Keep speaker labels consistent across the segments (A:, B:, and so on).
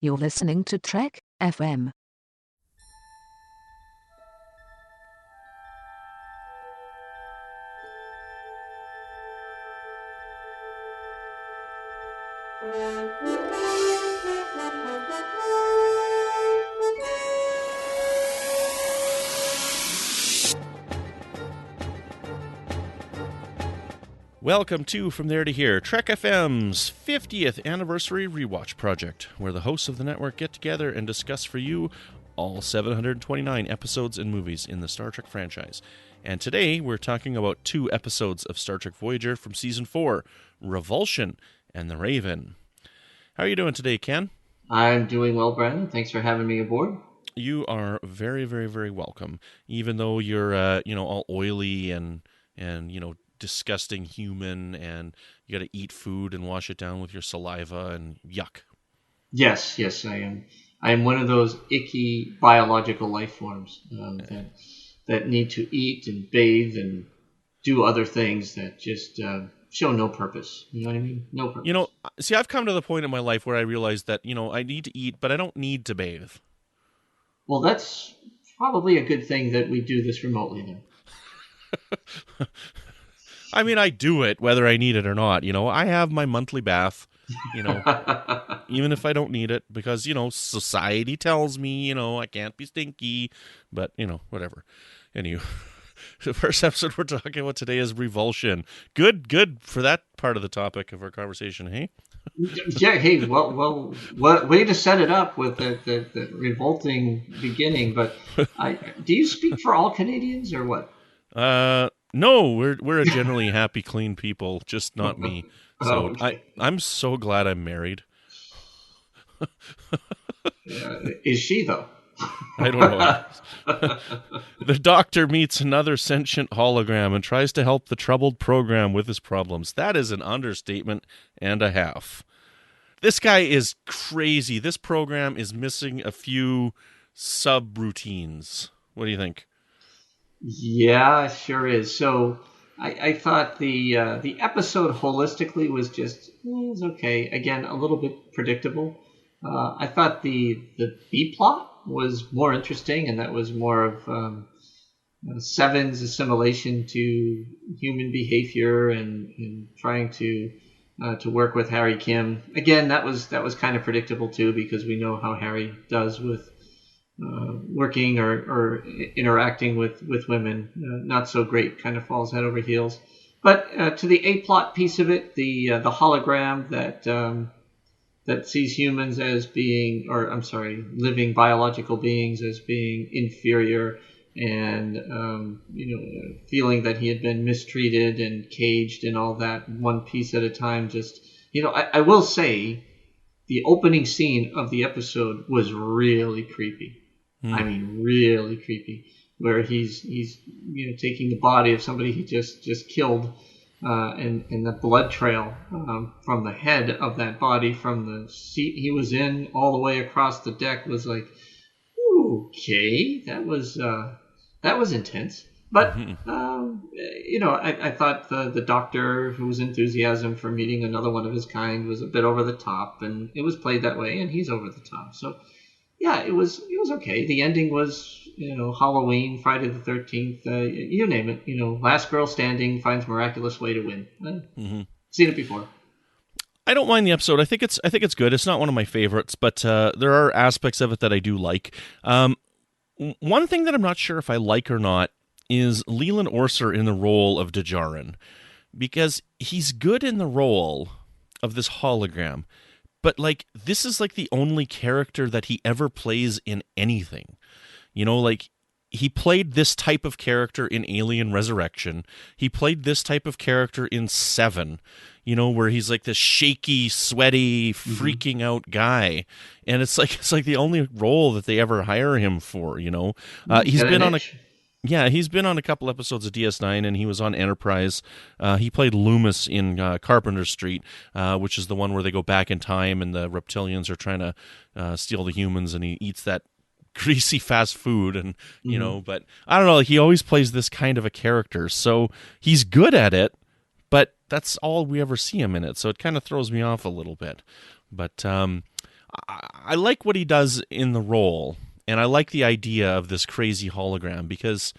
A: You're listening to Trek FM.
B: Welcome to From There to Here, Trek FM's 50th anniversary rewatch project, where the hosts of the network get together and discuss for you all 729 episodes and movies in the Star Trek franchise. And today we're talking about 2 episodes of Star Trek Voyager from Season 4, Revulsion and The Raven. How are you doing today, Ken?
C: I'm doing well, Brandon. Thanks for having me aboard.
B: You are very, very, very welcome. Even though you're, all oily and disgusting human, and you got to eat food and wash it down with your saliva and yuck.
C: Yes, I am. I am one of those icky biological life forms that need to eat and bathe and do other things that just show no purpose. You know what I mean? No purpose.
B: See, I've come to the point in my life where I realize that, I need to eat, but I don't need to bathe.
C: Well, that's probably a good thing that we do this remotely then.
B: I mean, I do it whether I need it or not. I have my monthly bath, even if I don't need it, because, society tells me, I can't be stinky, but, whatever. Anyway, the first episode we're talking about today is Revulsion. Good for that part of the topic of our conversation, hey?
C: Yeah, hey, well, way to set it up with the revolting beginning, but do you speak for all Canadians or what?
B: No, we're a generally happy, clean people, just not me. So
C: okay.
B: I'm so glad I'm married.
C: Is she, though?
B: I don't know. The Doctor meets another sentient hologram and tries to help the troubled program with his problems. That is an understatement and a half. This guy is crazy. This program is missing a few subroutines. What do you think?
C: Yeah, sure is. So I thought the episode holistically was just was okay. Again, a little bit predictable. I thought the B plot was more interesting, and that was more of Seven's assimilation to human behavior and trying to work with Harry Kim. Again, that was kind of predictable too, because we know how Harry does with working or interacting with women. Not so great, kind of falls head over heels. But to the A-plot piece of it, the hologram that sees humans as being, living biological beings as being inferior, and feeling that he had been mistreated and caged and all that, one piece at a time. Just I will say, the opening scene of the episode was really creepy. I mean, really creepy, where he's taking the body of somebody he just killed, and the blood trail from the head of that body from the seat he was in all the way across the deck was like, okay, that was intense. But I thought the Doctor, whose enthusiasm for meeting another one of his kind was a bit over the top, and it was played that way, and he's over the top. So yeah, it was okay. The ending was, Halloween, Friday the 13th, you name it. Last girl standing finds miraculous way to win. Seen it before.
B: I don't mind the episode. I think it's good. It's not one of my favorites, but there are aspects of it that I do like. One thing that I'm not sure if I like or not is Leland Orser in the role of Djarin, because he's good in the role of this hologram. But, this is, the only character that he ever plays in anything. He played this type of character in Alien Resurrection. He played this type of character in Seven, where he's, this shaky, sweaty, freaking out guy. And it's the only role that they ever hire him for, He's been on he's been on a couple episodes of DS9, and he was on Enterprise. He played Loomis in Carpenter Street, which is the one where they go back in time and the reptilians are trying to steal the humans, and he eats that greasy fast food, and but I don't know, he always plays this kind of a character, so he's good at it, but that's all we ever see him in it, so it kind of throws me off a little bit. But I like what he does in the role, and I like the idea of this crazy hologram, because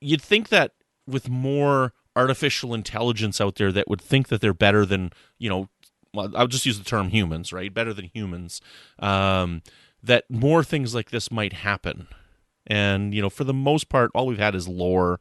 B: you'd think that with more artificial intelligence out there that would think that they're better than, well, I'll just use the term humans, right? Better than humans, that more things like this might happen. And, for the most part, all we've had is lore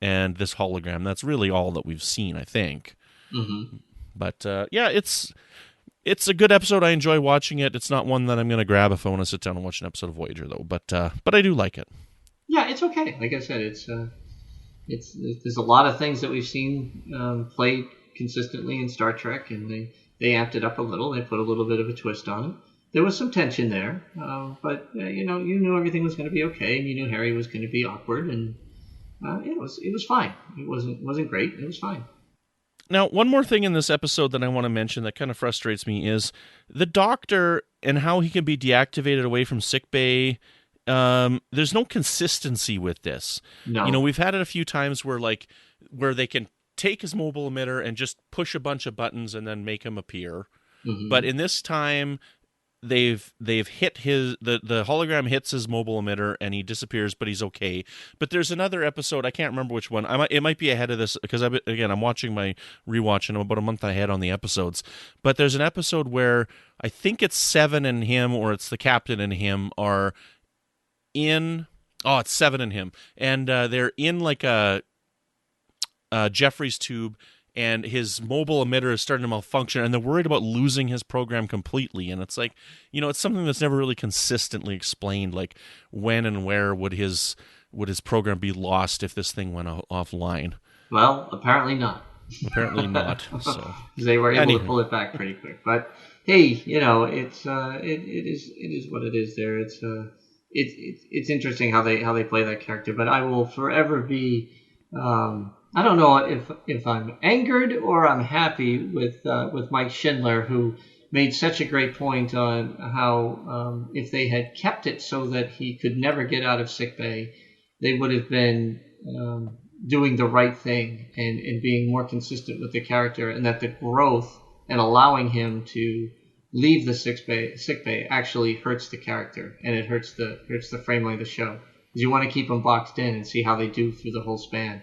B: and this hologram. That's really all that we've seen, I think.
C: Mm-hmm.
B: But, yeah, it's a good episode. I enjoy watching it. It's not one that I'm going to grab if I want to sit down and watch an episode of Voyager, though. But I do like it.
C: Yeah, it's okay. Like I said, it's there's a lot of things that we've seen played consistently in Star Trek, and they amped it up a little. They put a little bit of a twist on it. There was some tension there, but you knew everything was going to be okay, and you knew Harry was going to be awkward, and it was fine. It wasn't great. It was fine.
B: Now, one more thing in this episode that I want to mention that kind of frustrates me is the Doctor and how he can be deactivated away from sickbay. There's no consistency with this.
C: No.
B: We've had it a few times where they can take his mobile emitter and just push a bunch of buttons and then make him appear.
C: Mm-hmm.
B: But in this time, they've hit the hologram hits his mobile emitter and he disappears, but he's okay. But there's another episode, I can't remember which one. It might be ahead of this because I'm watching my rewatch and I'm about a month ahead on the episodes. But there's an episode where I think it's Seven and him, or it's the captain and him are it's Seven and him, and they're in like a Jeffrey's tube, and his mobile emitter is starting to malfunction, and they're worried about losing his program completely. And it's like, it's something that's never really consistently explained, like when and where would his program be lost if this thing went offline.
C: Well, apparently not.
B: Apparently not. So
C: they were able to pull it back pretty quick. But hey, it's it is what it is. There, it's interesting how they play that character. But I will forever be. I don't know if I'm angered or I'm happy with Mike Schindler, who made such a great point on how if they had kept it so that he could never get out of sickbay, they would have been doing the right thing and being more consistent with the character, and that the growth and allowing him to leave the sickbay actually hurts the character, and it hurts the framing of the show, because you want to keep them boxed in and see how they do through the whole span.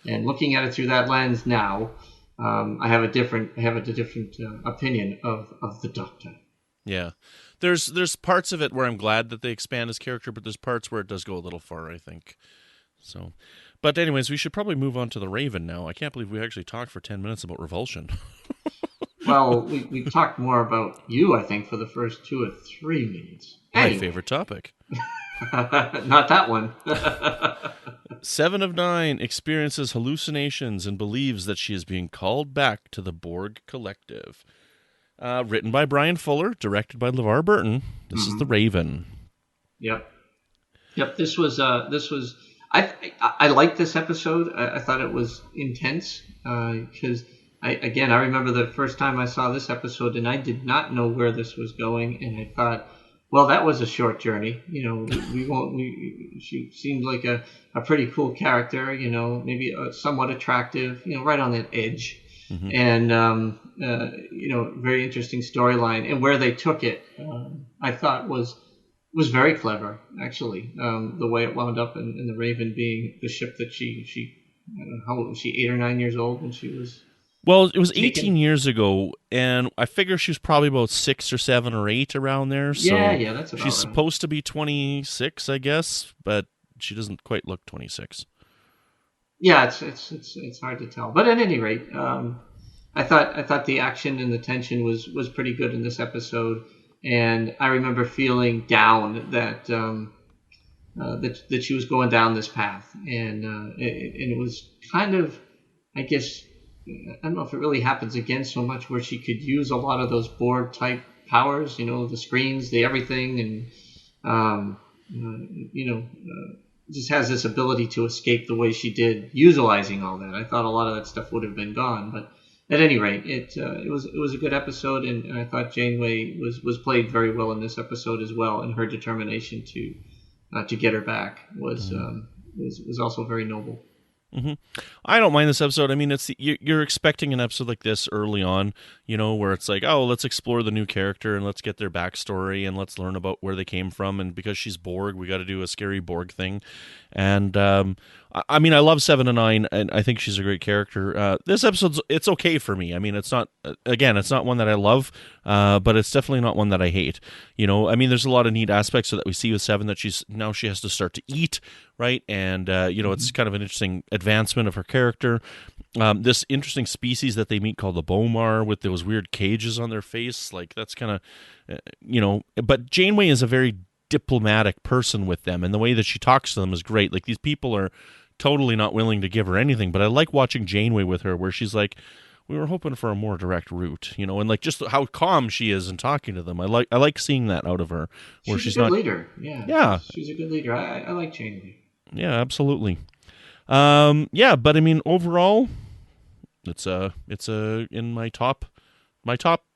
C: And looking at it through that lens now, I have a different opinion of the Doctor.
B: Yeah, there's parts of it where I'm glad that they expand his character, but there's parts where it does go a little far, I think. So, but anyways, we should probably move on to the Raven now. I can't believe we actually talked for 10 minutes about Revulsion.
C: Well, we talked more about you, I think, for the first 2 or 3 minutes.
B: My favorite topic.
C: Not that one.
B: 7 of 9 experiences hallucinations and believes that she is being called back to the Borg Collective. Written by Bryan Fuller, directed by LeVar Burton. This is The Raven.
C: Yep. This was. I liked this episode. I thought it was intense because I remember the first time I saw this episode and I did not know where this was going, and I thought, well, that was a short journey. She seemed like a pretty cool character. Maybe somewhat attractive. Right on that edge. Mm-hmm. And very interesting storyline, and where they took it, I thought was very clever, actually. The way it wound up in the Raven being the ship that she I don't know, how old was she, 8 or 9 years old when she was.
B: Well, it was 18 years ago, and I figure she was probably about 6 or 7 or 8 around there. So
C: yeah, that's about
B: she's
C: right.
B: supposed to be 26, I guess, but she doesn't quite look 26.
C: Yeah, it's hard to tell, but at any rate, I thought the action and the tension was pretty good in this episode, and I remember feeling down that that she was going down this path, and it was kind of, I guess, I don't know if it really happens again so much, where she could use a lot of those Borg type powers, the screens, the everything, and just has this ability to escape the way she did, utilizing all that. I thought a lot of that stuff would have been gone, but at any rate, it was a good episode, and I thought Janeway was played very well in this episode as well, and her determination to get her back was also very noble.
B: I don't mind this episode. I mean, you're expecting an episode like this early on, where it's like, oh, let's explore the new character and let's get their backstory and let's learn about where they came from. And because she's Borg, we got to do a scary Borg thing. And I mean, I love 7 and 9, and I think she's a great character. This episode's it's okay for me. I mean, it's not one that I love, but it's definitely not one that I hate. I mean, there's a lot of neat aspects that we see with 7 that she has to start to eat, right? And it's kind of an interesting advancement of her character. This interesting species that they meet called the Bomar with those weird cages on their face, like that's kind of, But Janeway is a very diplomatic person with them, and the way that she talks to them is great. Like, these people are totally not willing to give her anything, but I like watching Janeway with her, where she's like, we were hoping for a more direct route, and like just how calm she is in talking to them. I like seeing that out of her, where she's
C: a good
B: not
C: leader. Yeah, she's a good leader. I like Janeway.
B: Yeah, absolutely. But I mean, overall, it's in my top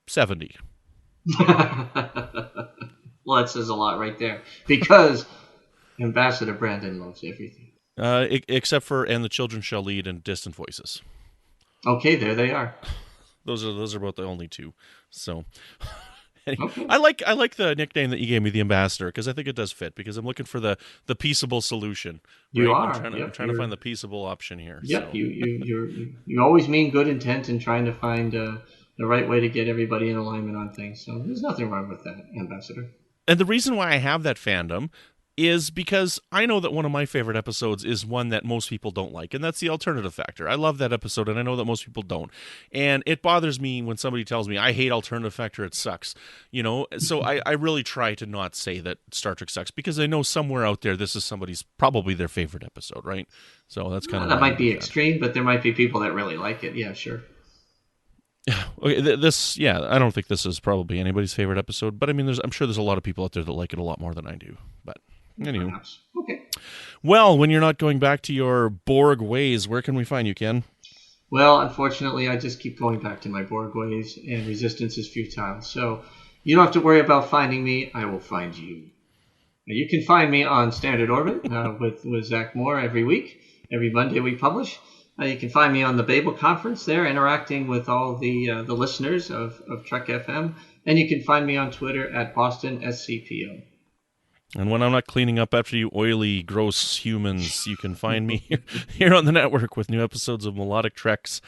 B: 70.
C: Well, that says a lot right there, because Ambassador Brandon loves everything.
B: Except for "And the Children Shall Lead" and "Distant Voices."
C: Okay, there they are.
B: Those are about the only two. So, anyway,
C: okay.
B: I like the nickname that you gave me, the Ambassador, because I think it does fit. Because I'm looking for the peaceable solution. Right?
C: You are.
B: I'm trying to find the peaceable option here.
C: Yep.
B: So.
C: You always mean good intent and trying to find the right way to get everybody in alignment on things. So there's nothing wrong with that, Ambassador.
B: And the reason why I have that fandom is because I know that one of my favorite episodes is one that most people don't like, and that's the Alternative Factor. I love that episode, and I know that most people don't. And it bothers me when somebody tells me, I hate Alternative Factor, it sucks. So I really try to not say that Star Trek sucks, because I know somewhere out there this is somebody's probably their favorite episode, right? So that's kind of...
C: That might be extreme, but there might be people that really like it. Yeah, sure.
B: Okay, I don't think this is probably anybody's favorite episode, but I mean, I'm sure there's a lot of people out there that like it a lot more than I do. But anyway,
C: perhaps. Okay.
B: Well, when you're not going back to your Borg ways, where can we find you, Ken?
C: Well, unfortunately, I just keep going back to my Borg ways, and resistance is futile. So you don't have to worry about finding me. I will find you. Now, you can find me on Standard Orbit with Zach Moore every week. Every Monday we publish. You can find me on the Babel Conference there, interacting with all the listeners of Trek FM. And you can find me on Twitter at BostonSCPO.
B: And when I'm not cleaning up after you oily, gross humans, you can find me here on the network with new episodes of Melodic Treks,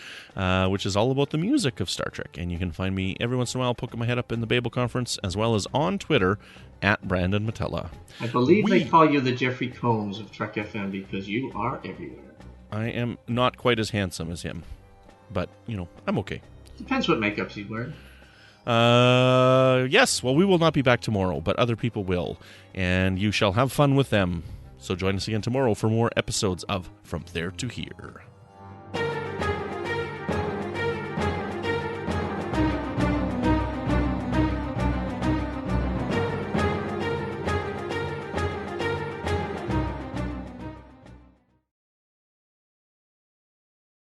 B: which is all about the music of Star Trek. And you can find me every once in a while poking my head up in the Babel Conference, as well as on Twitter at Brandon-Mutala.
C: I believe they call you the Jeffrey Combs of Trek FM because you are everywhere.
B: I am not quite as handsome as him, but, I'm okay.
C: Depends what makeups he's wearing.
B: Yes, well, we will not be back tomorrow, but other people will, and you shall have fun with them. So join us again tomorrow for more episodes of From There to Here.